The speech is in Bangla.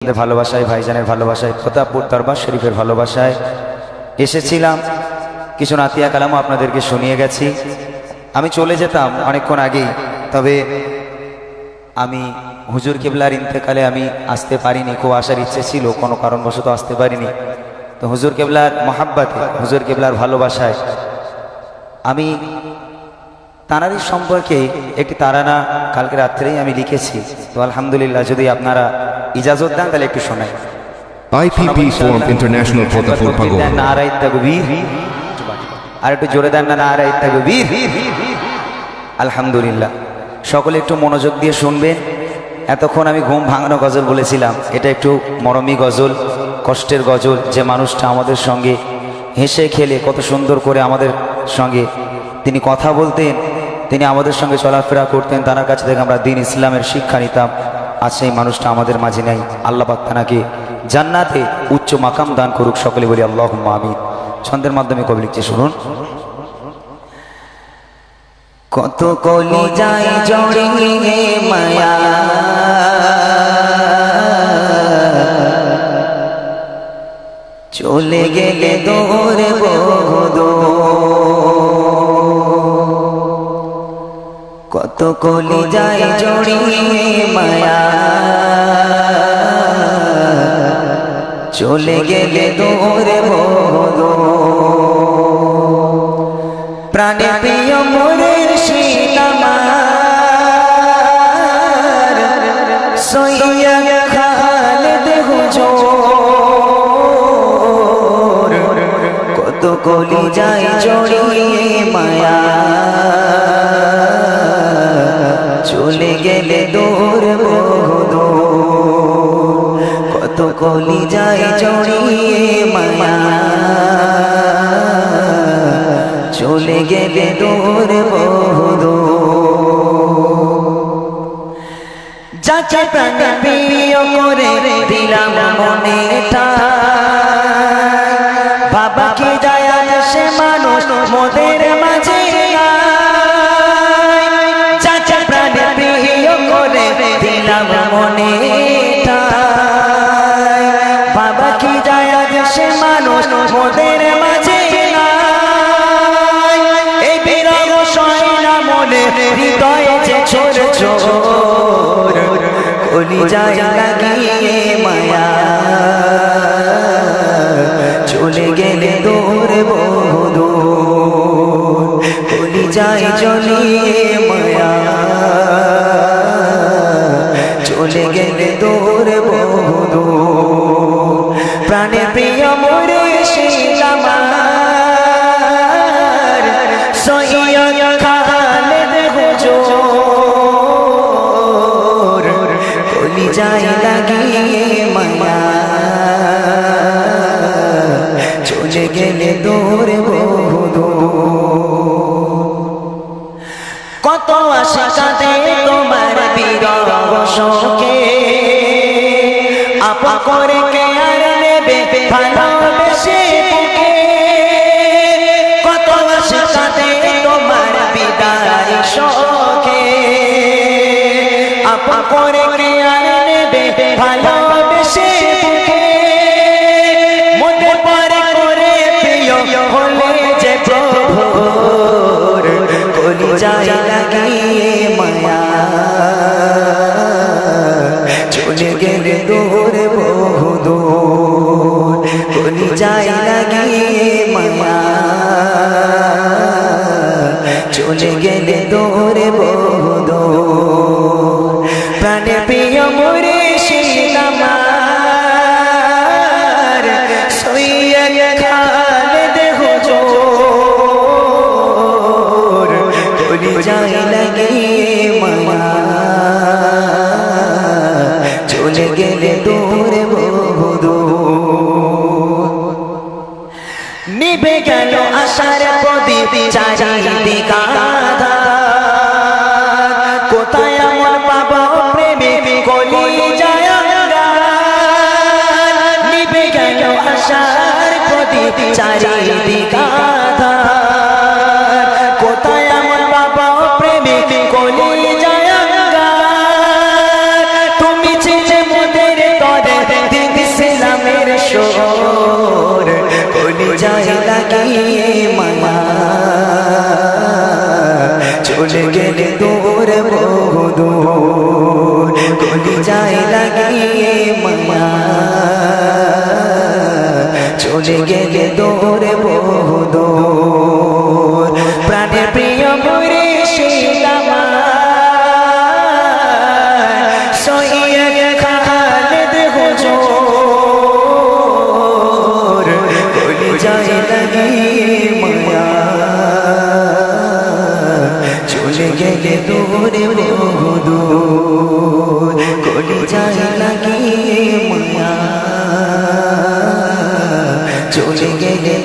ভালোবাসায়, ভাইজানের ভালোবাসায়, প্রতাপপুর দরবার শরীফের ভালোবাসায় এসেছিলাম। কিছু নাতিয়া কালামও আপনাদেরকে শুনিয়ে গেছি। আমি চলে যেতাম অনেকক্ষণ আগেই, তবে আমি হুজুর কেবলার ইন্তেকালে আমি আসতে পারিনি। খুব আসার ইচ্ছে ছিল, কোনো কারণবশত আসতে পারিনি। তো হুজুর কেবলার মহাব্বতে, হুজুর কেবলার ভালোবাসায় আমি তানারির সম্পর্কে একটি তারানা কালকে রাত্রেই আমি লিখেছি। তো আলহামদুলিল্লাহ, যদি আপনারা ইজাজত দেন তাহলে একটু শোনাই। IPP Forum International Protapur Pagoda. নারায়ে তাকবীর, আর একটু জোরে দেন না, নারায়ে তাকবীর। আলহামদুলিল্লাহ, সকলে একটু মনোযোগ দিয়ে শুনবেন। এতক্ষণ আমি ঘুম ভাঙানো গজল বলেছিলাম, এটা একটু মরমী গজল, কষ্টের গজল। যে মানুষটা আমাদের সঙ্গে হেসে খেলে কত সুন্দর করে আমাদের সঙ্গে তিনি কথা বলতেন, তিনি আমাদের সঙ্গে চলাফেরা করতেন, তার কাছ থেকে আমরা দ্বীন ইসলামের শিক্ষা নিতাম। আজ সেই মানুষটা আমাদের মাঝে নেই। আল্লাহ পাক তাকে জান্নাতে উচ্চ মাকাম দান করুক। সকলে বলি আল্লাহুম্মা আমিন। ছন্দের মাধ্যমে কবি লিখছে, শুনুন। কত কলি যায় জড়িয়ে মায়া, চলে গেলে দৌড়ে বদো। কত কলি যায় জড়িয়ে মায়া, চলে গেলে দৌড়ে বদো। প্রাণে প্রিয় মোরের শীতামার, সইয়া খালেদ হুজুর। কত কলি যায় জড়িয়ে মায়া, চলে গেলে দূর বহুদূর। কত কলি যায় জড়িয়ে মায়া, চলে গেলে দূর বহুদূর। যাকে প্রাণ প্রিয় করে দিলাম মনেটা, বাবা কি যায় সে মানুষ মোদের মাঝে নাই। যাকে প্রাণ প্রিয় করে দিলাম মনেটা, বাবা কি যায় সে মানুষ মোদের মাঝে নাই। এই বিরহ সয়না মনে হৃদয়ে যে ছোট ছোট কলি যায় লাগিয়ে মায়া, চলে গেলে দূর বহুদূর। কলি যায় জ্বলিয়ে মায়া, চলে গেলে দূর বহুদূর। প্রাণে প্রিয় মোরে শীতামার, সইয়া খালেদ হুজুর। কলি যায় লাগিয়ে মায়া, চলে গেলে দূর বহুদূর। কত আশা কাঁদে তোমার বিরহ শোকে, আপন করে কে আর নেবে ভালোবেসে বুকে। কত আশা কাঁদে তোমার বিদায় শোকে, আপন করে কে আর নেবে ভালোবেসে বুকে। মনে পরে করে প্রিয় হলে যে প্রভুর, কলি যায় লাগিয়ে মায়া, চলে গেলে দূর বহুদূর। কলি যায় লাগিয়ে মায়া, চলে গেলে দূর বহুদূর। প্রাণে প্রিয় মোরে শীতামার, সইয়া খালেদ হুজুর। কলি যায় লাগিয়ে মায়া, চলে গেলে দূর বহুদূর। নিভে গেল আশার প্রদীপ চারিদিকে আঁধার, কোথায় আমার পাবো প্রেমিক কলি যায় অঙ্গার। নিভে গেল আশার প্রদীপ চারিদিকে আঁধার, কোথায় আমার পাবো প্রেমিক কলি যায় অঙ্গার। তুমি ছিলে মোদের তরে চলে গেলে দূরে বহুদূর কলি যায় লাগিয়ে মায়া চলে গেলে দূরে বহুদূর প্রাণের প্রিয় মরে সেই আমার সৈয়দ খালেদ হুজুর কলি যায় লাগিয়ে মায়া চলে গেলে দূরে বহুদূর কলি যায় লাগিয়ে মায়া চলে গেলে